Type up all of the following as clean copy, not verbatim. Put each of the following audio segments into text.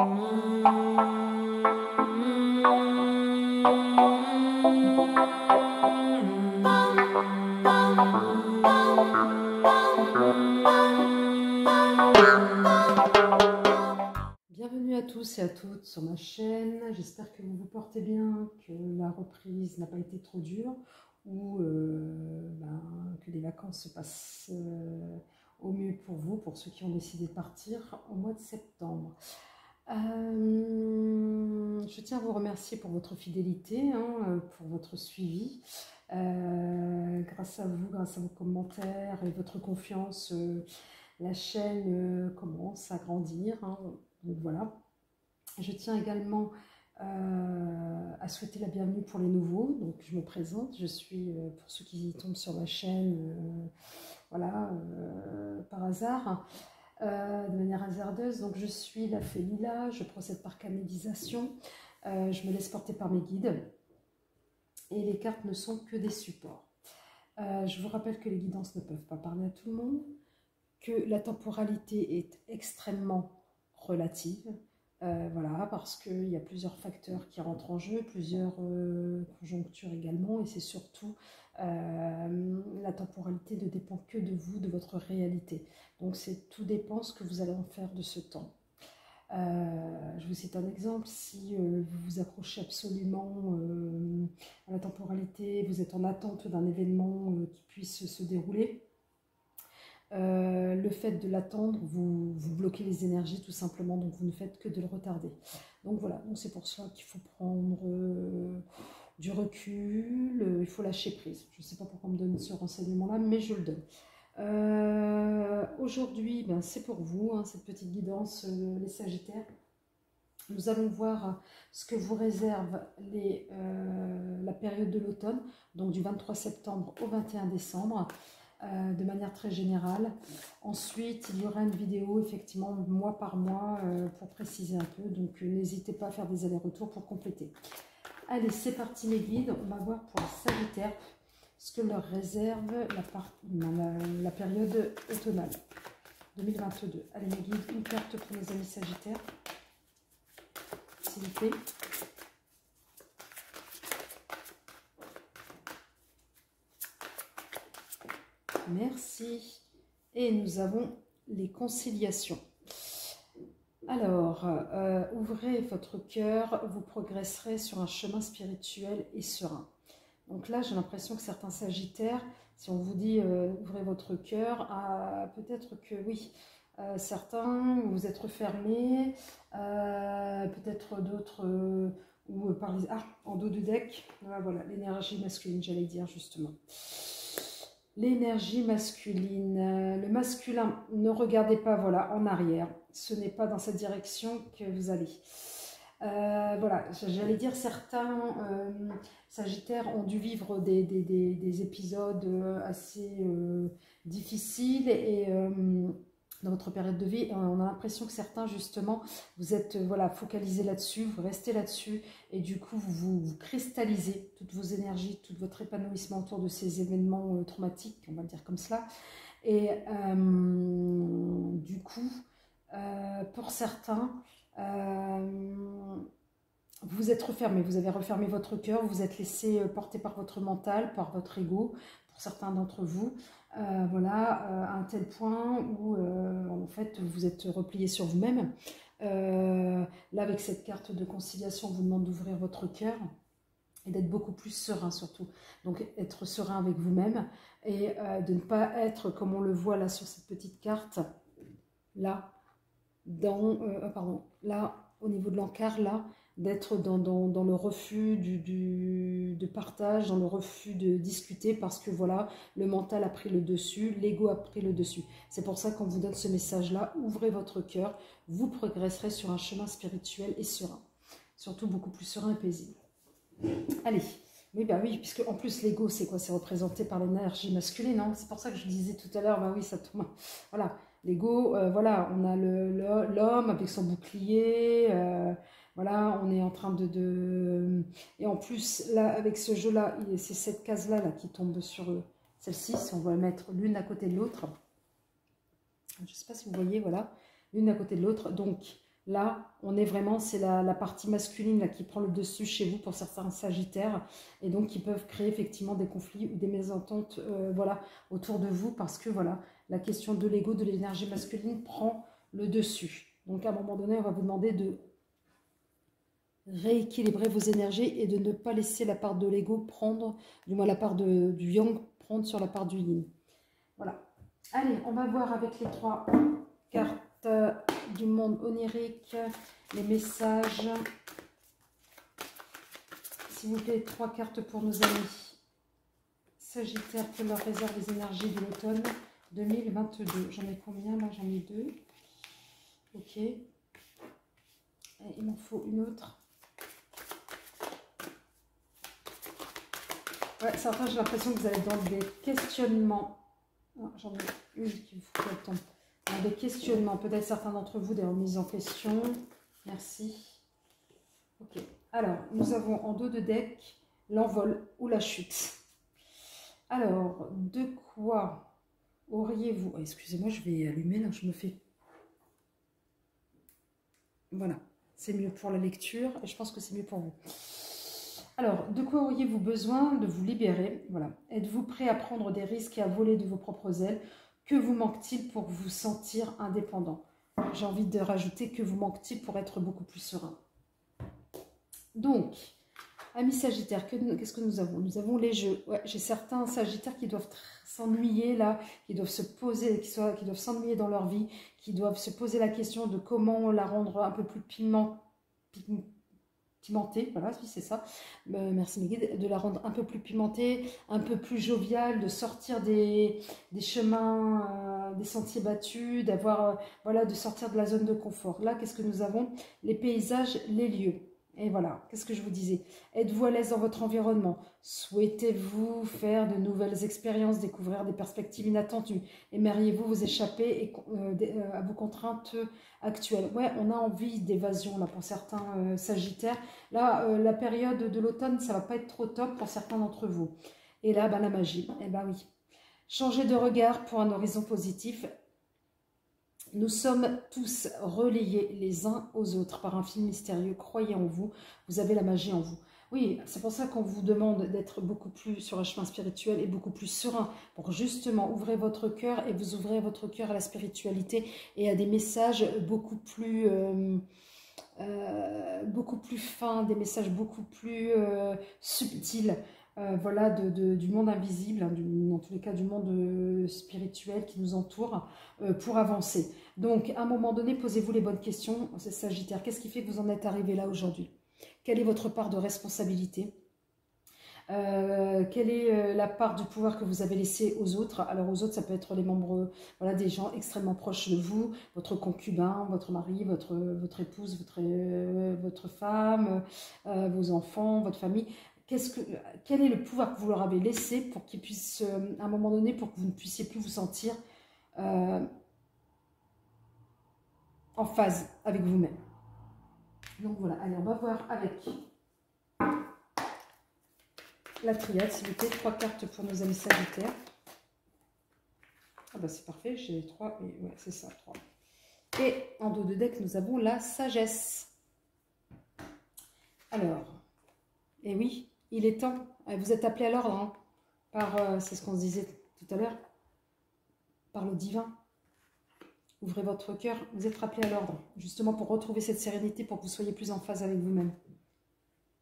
Bienvenue à tous et à toutes sur ma chaîne, j'espère que vous vous portez bien, que la reprise n'a pas été trop dure ou que les vacances se passent au mieux pour vous, pour ceux qui ont décidé de partir au mois de septembre. Je tiens à vous remercier pour votre fidélité, pour votre suivi. Grâce à vous, grâce à vos commentaires et votre confiance, la chaîne commence à grandir. Donc voilà. Je tiens également à souhaiter la bienvenue pour les nouveaux. Donc je me présente, je suis, pour ceux qui tombent sur ma chaîne, par hasard, de manière hasardeuse. Donc je suis la fée Lila, je procède par canalisation, je me laisse porter par mes guides et les cartes ne sont que des supports. Je vous rappelle que les guidances ne peuvent pas parler à tout le monde, que la temporalité est extrêmement relative. Voilà, parce qu'il y a plusieurs facteurs qui rentrent en jeu, plusieurs conjonctures également, et c'est surtout la temporalité ne dépend que de vous, de votre réalité. Donc tout dépend ce que vous allez en faire de ce temps. Je vous cite un exemple, si vous vous accrochez absolument à la temporalité, vous êtes en attente d'un événement qui puisse se dérouler, le fait de l'attendre, vous bloquez les énergies tout simplement, donc vous ne faites que de le retarder. Donc voilà, c'est pour ça qu'il faut prendre du recul, il faut lâcher prise. Je ne sais pas pourquoi on me donne ce renseignement-là, mais je le donne. Aujourd'hui, c'est pour vous, cette petite guidance, les Sagittaires. Nous allons voir ce que vous réserve la période de l'automne, donc du 23 septembre au 21 décembre. De manière très générale. Ensuite, il y aura une vidéo, effectivement, mois par mois, pour préciser un peu. Donc, n'hésitez pas à faire des allers-retours pour compléter. Allez, c'est parti mes guides. On va voir pour les Sagittaires ce que leur réserve la période automnale 2022. Allez mes guides, une carte pour mes amis Sagittaires, s'il vous plaît. Merci. Et nous avons les conciliations. Alors, ouvrez votre cœur, vous progresserez sur un chemin spirituel et serein. Donc là, j'ai l'impression que certains Sagittaires, si on vous dit ouvrez votre cœur, peut-être que oui, certains, vous êtes refermés, peut-être d'autres, en dos du deck, voilà, l'énergie masculine, j'allais dire justement. L'énergie masculine, le masculin, ne regardez pas en arrière, ce n'est pas dans cette direction que vous allez. Voilà, j'allais dire certains Sagittaires ont dû vivre des épisodes assez difficiles et dans votre période de vie, on a l'impression que certains justement, vous êtes focalisés là-dessus, vous restez là-dessus et du coup vous cristallisez toutes vos énergies, tout votre épanouissement autour de ces événements traumatiques, on va le dire comme cela. Et du coup, pour certains, vous êtes refermé, vous avez refermé votre cœur, vous êtes laissé porter par votre mental, par votre ego, pour certains d'entre vous. À un tel point où en fait vous êtes replié sur vous-même. Là, avec cette carte de conciliation, on vous demande d'ouvrir votre cœur et d'être beaucoup plus serein surtout. Donc être serein avec vous-même et de ne pas être, comme on le voit là sur cette petite carte, là, là au niveau de l'encart, là, d'être dans le refus de partage, dans le refus de discuter parce que voilà, le mental a pris le dessus, l'ego a pris le dessus. C'est pour ça qu'on vous donne ce message-là, ouvrez votre cœur, vous progresserez sur un chemin spirituel et serein. Surtout beaucoup plus serein et paisible. Allez, oui, puisque en plus l'ego c'est quoi? C'est représenté par l'énergie masculine, hein. C'est pour ça que je disais tout à l'heure, oui, ça tombe. Voilà, l'ego, on a l'homme avec son bouclier, on est en train Et en plus, là, avec ce jeu-là, c'est cette case-là qui tombe sur celle-ci, si on va la mettre l'une à côté de l'autre. Je ne sais pas si vous voyez, voilà, l'une à côté de l'autre. Donc, Là, on est vraiment, c'est la partie masculine là, qui prend le dessus chez vous pour certains sagittaires. Et donc, qui peuvent créer effectivement des conflits ou des mésententes voilà, autour de vous. Parce que voilà, la question de l'ego, de l'énergie masculine prend le dessus. Donc, à un moment donné, on va vous demander de rééquilibrer vos énergies et de ne pas laisser la part de l'ego prendre, du moins la part du yang prendre sur la part du yin. Voilà. Allez, on va voir avec les 3 cartes du monde onirique, les messages. S'il vous plaît, 3 cartes pour nos amis Sagittaire, que leur réserve les énergies de l'automne 2022. J'en ai combien là? J'en ai 2. Ok. Et il m'en faut une autre. Ouais, certains, j'ai l'impression que vous allez être dans des questionnements. J'en ai une qui vous faut attendre. Dans des questionnements. Peut-être certains d'entre vous des remises en question. Merci. Ok. Alors, nous avons en dos de deck l'envol ou la chute. Alors, de quoi auriez-vous... Oh, excusez-moi, je vais allumer, là, je me fais... Voilà, c'est mieux pour la lecture et je pense que c'est mieux pour vous. Alors, de quoi auriez-vous besoin de vous libérer? Voilà. Êtes-vous prêt à prendre des risques et à voler de vos propres ailes? Que vous manque-t-il pour vous sentir indépendant? J'ai envie de rajouter que vous manque-t-il pour être beaucoup plus serein? Donc, amis Sagittaires, qu'est-ce que nous avons? Nous avons les jeux. Ouais, j'ai certains Sagittaires qui doivent s'ennuyer là, qui doivent se poser, qui doivent s'ennuyer dans leur vie, qui doivent se poser la question de comment la rendre un peu plus pimentée, voilà, oui, c'est ça. Merci mes guides, de la rendre un peu plus pimentée, un peu plus joviale, de sortir des chemins, des sentiers battus, d'avoir, voilà, de sortir de la zone de confort. Là, qu'est-ce que nous avons? Les paysages, les lieux. Et voilà, qu'est-ce que je vous disais? Êtes-vous à l'aise dans votre environnement? Souhaitez-vous faire de nouvelles expériences, découvrir des perspectives inattendues? Aimeriez-vous vous échapper à vos contraintes actuelles? Ouais, on a envie d'évasion là pour certains Sagittaires. Là, la période de l'automne, ça va pas être trop top pour certains d'entre vous. Et là, ben, la magie, eh ben oui. Changer de regard pour un horizon positif. Nous sommes tous reliés les uns aux autres par un fil mystérieux. Croyez en vous, vous avez la magie en vous. Oui, c'est pour ça qu'on vous demande d'être beaucoup plus sur un chemin spirituel et beaucoup plus serein pour justement ouvrir votre cœur et vous ouvrir votre cœur à la spiritualité et à des messages beaucoup plus fins, des messages beaucoup plus subtils. Voilà, du monde invisible, hein, dans tous les cas du monde spirituel qui nous entoure, pour avancer. Donc, à un moment donné, posez-vous les bonnes questions, c'est Sagittaire. Qu'est-ce qui fait que vous en êtes arrivé là aujourd'hui? Quelle est votre part de responsabilité? Quelle est la part du pouvoir que vous avez laissé aux autres? Alors aux autres, ça peut être les membres, voilà, des gens extrêmement proches de vous, votre concubin, votre mari, votre épouse, votre femme, vos enfants, votre famille. Quel est le pouvoir que vous leur avez laissé pour qu'ils puissent, à un moment donné, pour que vous ne puissiez plus vous sentir en phase avec vous-même? Donc voilà, allez, on va voir avec la triade, s'il vous plaît, 3 cartes pour nos amis Sagittaires. Ah bah c'est parfait, j'ai 3, et ouais, c'est ça, 3. Et en dos de deck, nous avons la sagesse. Alors, et oui, il est temps, vous êtes appelés à l'ordre, hein, par, c'est ce qu'on se disait tout à l'heure, par le divin. Ouvrez votre cœur, vous êtes rappelés à l'ordre, justement pour retrouver cette sérénité, pour que vous soyez plus en phase avec vous-même.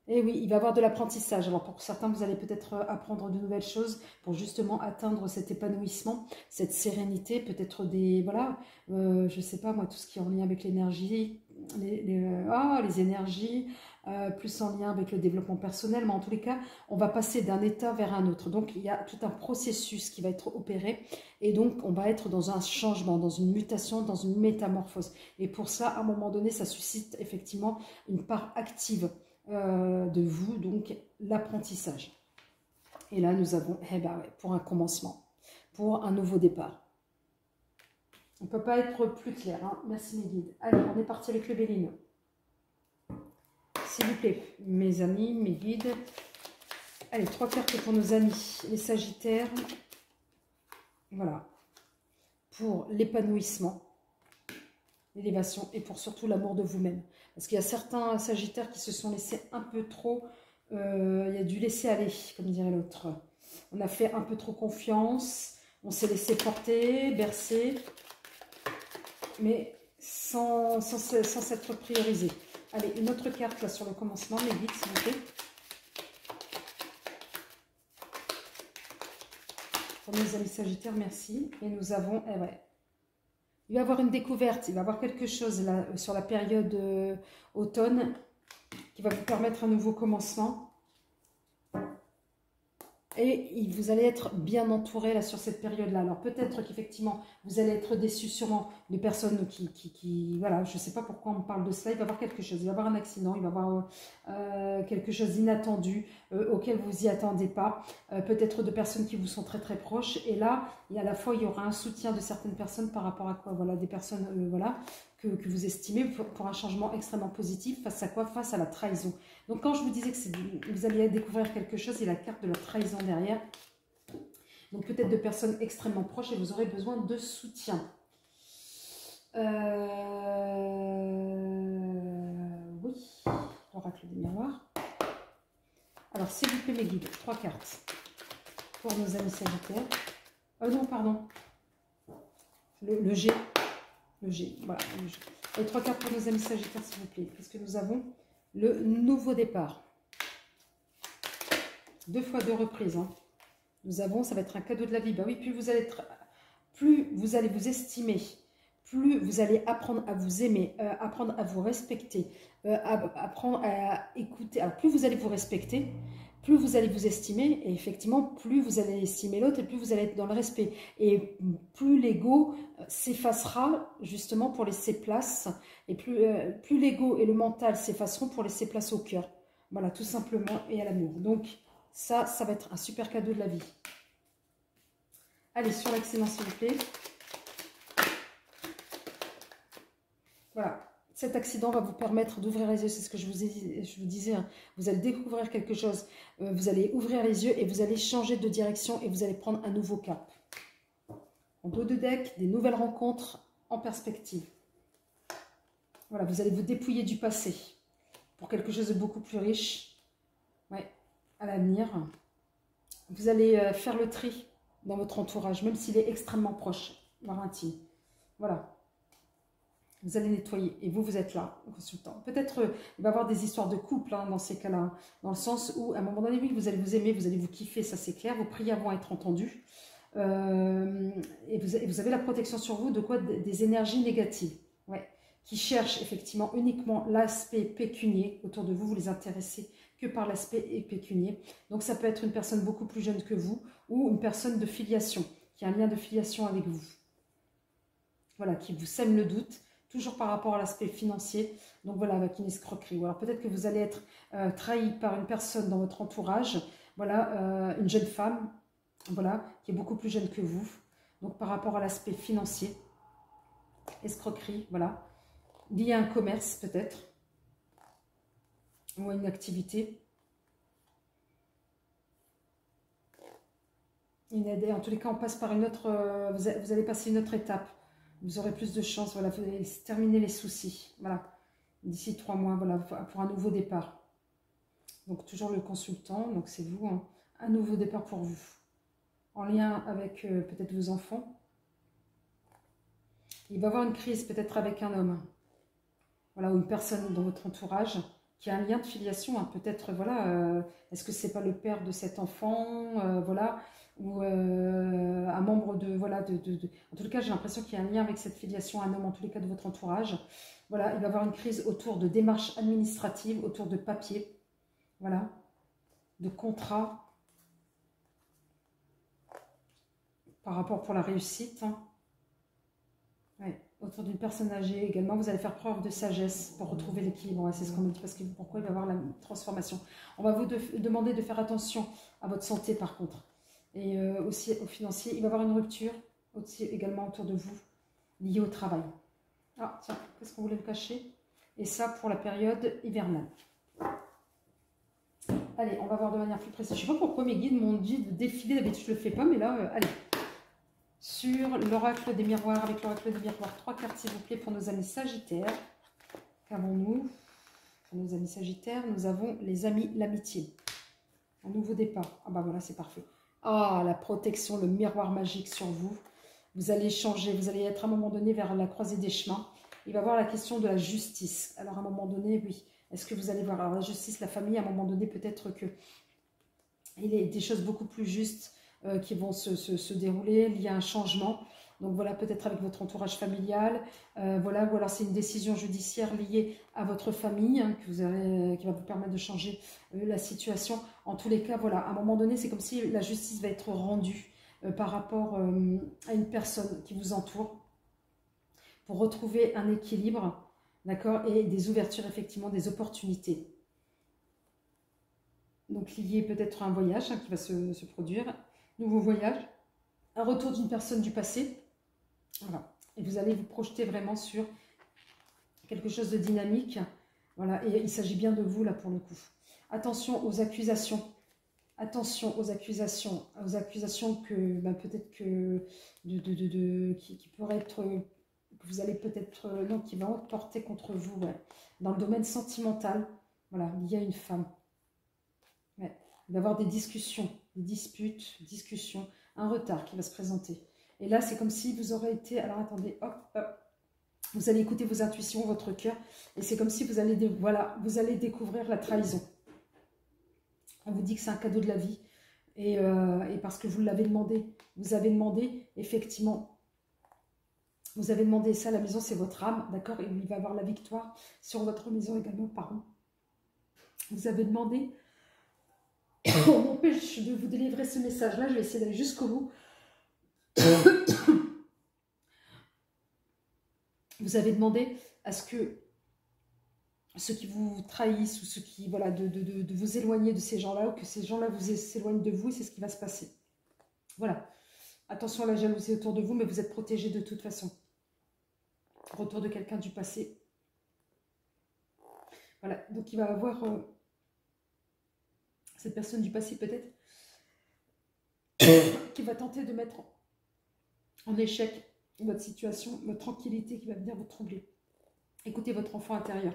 Et oui, il va y avoir de l'apprentissage. Alors pour certains, vous allez peut-être apprendre de nouvelles choses pour justement atteindre cet épanouissement, cette sérénité, peut-être des, voilà, je ne sais pas moi, tout ce qui est en lien avec l'énergie, les énergies, plus en lien avec le développement personnel, mais en tous les cas, on va passer d'un état vers un autre. Donc il y a tout un processus qui va être opéré et donc on va être dans un changement, dans une mutation, dans une métamorphose. Et pour ça, à un moment donné, ça suscite effectivement une part active de vous, donc l'apprentissage. Et là, nous avons, eh ben ouais, pour un commencement, pour un nouveau départ. On ne peut pas être plus clair, hein. Merci mes guides. Allez, on est parti avec le Bélineau. S'il vous plaît, mes amis, mes guides. Allez, 3 cartes pour nos amis, les Sagittaires. Voilà. Pour l'épanouissement. l'élévation et pour surtout l'amour de vous-même. Parce qu'il y a certains Sagittaires qui se sont laissés un peu trop, il y a du laisser aller, comme dirait l'autre. On a fait un peu trop confiance, on s'est laissé porter, bercer, mais sans s'être priorisé. Allez, une autre carte là sur le commencement, mes guides, s'il vous plaît. Pour mes amis Sagittaires, merci. Et nous avons, ouais. Il va y avoir une découverte, il va y avoir quelque chose là sur la période automne qui va vous permettre un nouveau commencement. Et vous allez être bien entouré là sur cette période-là. Alors peut-être qu'effectivement, vous allez être déçu sûrement de personnes qui voilà, je ne sais pas pourquoi on parle de cela. Il va y avoir quelque chose, il va y avoir un accident, il va y avoir quelque chose d'inattendu auquel vous n'y attendez pas. Peut-être de personnes qui vous sont très très proches. Et là, à la fois, il y aura un soutien de certaines personnes par rapport à quoi? Voilà, des personnes voilà, que vous estimez pour un changement extrêmement positif. Face à quoi? Face à la trahison. Donc quand je vous disais que vous alliez découvrir quelque chose, il y a la carte de la trahison derrière. Donc peut-être de personnes extrêmement proches et vous aurez besoin de soutien. Oui, l'oracle des miroirs. Alors s'il vous plaît mes guides, 3 cartes pour nos amis Sagittaires. Non, pardon. Le G. Le G, voilà. Le G. Et 3 cartes pour nos amis Sagittaires s'il vous plaît. Qu'est-ce que nous avons? Le nouveau départ. 2 fois 2 reprises. Hein. Nous avons, ça va être un cadeau de la vie. Bah oui, plus vous allez vous estimer, plus vous allez apprendre à vous aimer, apprendre à vous respecter, apprendre à écouter. Alors plus vous allez vous respecter, plus vous allez vous estimer, et effectivement, plus vous allez estimer l'autre, et plus vous allez être dans le respect. Et plus l'ego s'effacera justement pour laisser place, et plus l'ego et le mental s'effaceront pour laisser place au cœur. Voilà, tout simplement, et à l'amour. Donc, ça va être un super cadeau de la vie. Allez, sur l'accident, s'il vous plaît. Voilà. Cet accident va vous permettre d'ouvrir les yeux. C'est ce que je vous disais. Hein. Vous allez découvrir quelque chose. Vous allez ouvrir les yeux et vous allez changer de direction et vous allez prendre un nouveau cap. En dos de deck, des nouvelles rencontres en perspective. Voilà, vous allez vous dépouiller du passé pour quelque chose de beaucoup plus riche. Ouais, à l'avenir. Vous allez faire le tri dans votre entourage, même s'il est extrêmement proche, voire intime. Voilà. Vous allez nettoyer. Et vous êtes là, au consultant. Peut-être il va y avoir des histoires de couple hein, dans ces cas-là. Dans le sens où, à un moment donné, oui, vous allez vous aimer, vous allez vous kiffer, ça c'est clair. Vos prières vont être entendues. Et vous avez la protection sur vous de quoi? Des énergies négatives. Ouais. Qui cherchent effectivement uniquement l'aspect pécunier autour de vous. Vous les intéressez que par l'aspect pécunier. Donc ça peut être une personne beaucoup plus jeune que vous ou une personne de filiation, qui a un lien de filiation avec vous. Voilà, qui vous sème le doute, toujours par rapport à l'aspect financier. Donc voilà, avec une escroquerie. Ou alors peut-être que vous allez être trahi par une personne dans votre entourage, voilà, une jeune femme, voilà, qui est beaucoup plus jeune que vous. Donc par rapport à l'aspect financier, escroquerie, voilà, lié à un commerce peut-être, ou à une activité. Une aide. En tous les cas, on passe par une autre, vous allez passer une autre étape. Vous aurez plus de chance, voilà, vous allez terminer les soucis, voilà, d'ici 3 mois, voilà, pour un nouveau départ. Donc toujours le consultant, donc c'est vous, hein, un nouveau départ pour vous, en lien avec peut-être vos enfants. Il va y avoir une crise peut-être avec un homme, voilà, ou une personne dans votre entourage qui a un lien de filiation, hein, peut-être, voilà, est-ce que c'est pas le père de cet enfant, voilà, ou un membre de, voilà, en tout cas j'ai l'impression qu'il y a un lien avec cette filiation, un homme en tous les cas de votre entourage. Voilà, il va y avoir une crise autour de démarches administratives, autour de papiers, voilà, de contrats, par rapport pour la réussite, hein. Ouais, autour d'une personne âgée également, vous allez faire preuve de sagesse pour retrouver l'équilibre, ouais, c'est ce qu'on me dit, parce que pourquoi il va y avoir la transformation. On va vous demander de faire attention à votre santé par contre. Et aussi au financier, il va y avoir une rupture aussi également autour de vous, liée au travail. Ah tiens, qu'est-ce qu'on voulait me cacher? Et ça pour la période hivernale. Allez, on va voir de manière plus précise. Je ne sais pas pourquoi mes guides m'ont dit de défiler, d'habitude je ne le fais pas, mais là, allez. sur l'oracle des miroirs. Avec l'oracle des miroirs, 3 cartes s'il vous plaît pour nos amis Sagittaires. Qu'avons-nous? Pour nos amis Sagittaires, nous avons les amis, l'amitié. Un nouveau départ. Ah bah voilà, c'est parfait. Ah, la protection, le miroir magique sur vous. Vous allez changer, vous allez être à un moment donné vers la croisée des chemins. Il va y avoir la question de la justice. Alors à un moment donné, oui. Est-ce que vous allez voir? Alors la justice, la famille, à un moment donné, peut-être que il y a des choses beaucoup plus justes qui vont se dérouler. Il y a un changement. Donc voilà, peut-être avec votre entourage familial. Voilà, ou alors c'est une décision judiciaire liée à votre famille hein, qui va vous permettre de changer la situation. En tous les cas, voilà, à un moment donné, c'est comme si la justice va être rendue par rapport à une personne qui vous entoure pour retrouver un équilibre, d'accord, et des ouvertures, effectivement, des opportunités. Donc lié peut-être à un voyage hein, qui va se produire, nouveau voyage, un retour d'une personne du passé. Voilà. Et vous allez vous projeter vraiment sur quelque chose de dynamique. Voilà. Et il s'agit bien de vous, là, pour le coup. Attention aux accusations. Attention aux accusations. Aux accusations que, bah, peut-être que... qui pourraient être... que vous allez peut-être... non, qui vont porter contre vous. Ouais. Dans le domaine sentimental. Voilà. Il y a une femme. Ouais. Il va y avoir des discussions, des disputes, discussions. Un retard qui va se présenter. Et là, c'est comme si vous aurez été... Alors, attendez, hop, hop. Vous allez écouter vos intuitions, votre cœur. Et c'est comme si vous allez, voilà, vous allez découvrir la trahison. On vous dit que c'est un cadeau de la vie. Et parce que vous l'avez demandé. Vous avez demandé, effectivement. Vous avez demandé ça, la maison, c'est votre âme, d'accord? Et il va y avoir la victoire sur votre maison également, pardon. Vous avez demandé... On m'empêche de vous délivrer ce message-là. Je vais essayer d'aller jusqu'au bout. Vous avez demandé à ce que ceux qui vous trahissent ou ceux qui, voilà, de vous éloigner de ces gens-là ou que ces gens-là vous s'éloignent de vous et c'est ce qui va se passer. Voilà. Attention à la jalousie autour de vous, mais vous êtes protégés de toute façon. Retour de quelqu'un du passé. Voilà. Donc il va y avoir cette personne du passé peut-être qui va tenter de mettre en échec votre situation, votre tranquillité qui va venir vous troubler. Écoutez votre enfant intérieur.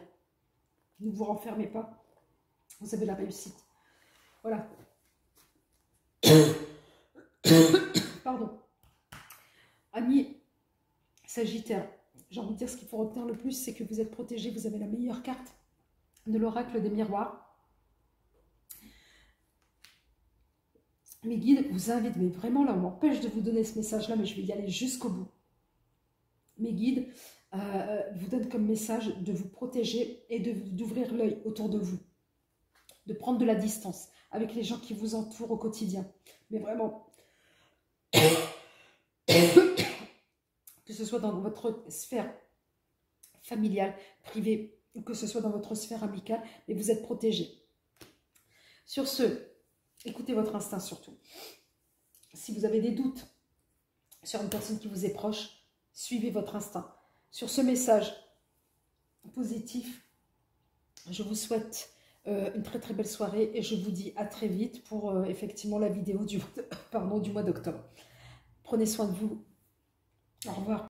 Ne vous renfermez pas. Vous avez la réussite. Voilà. Pardon. Amis Sagittaire, j'ai envie de dire ce qu'il faut retenir le plus, c'est que vous êtes protégés, vous avez la meilleure carte de l'oracle des miroirs. Mes guides vous invitent, mais vraiment là on m'empêche de vous donner ce message-là, mais je vais y aller jusqu'au bout. Mes guides vous donnent comme message de vous protéger et d'ouvrir l'œil autour de vous. De prendre de la distance avec les gens qui vous entourent au quotidien. Mais vraiment, que ce soit dans votre sphère familiale, privée, ou que ce soit dans votre sphère amicale, mais vous êtes protégés. Sur ce, écoutez votre instinct surtout. Si vous avez des doutes sur une personne qui vous est proche, suivez votre instinct. Sur ce message positif, je vous souhaite une très très belle soirée et je vous dis à très vite pour effectivement la vidéo du mois d'octobre. Prenez soin de vous. Au revoir.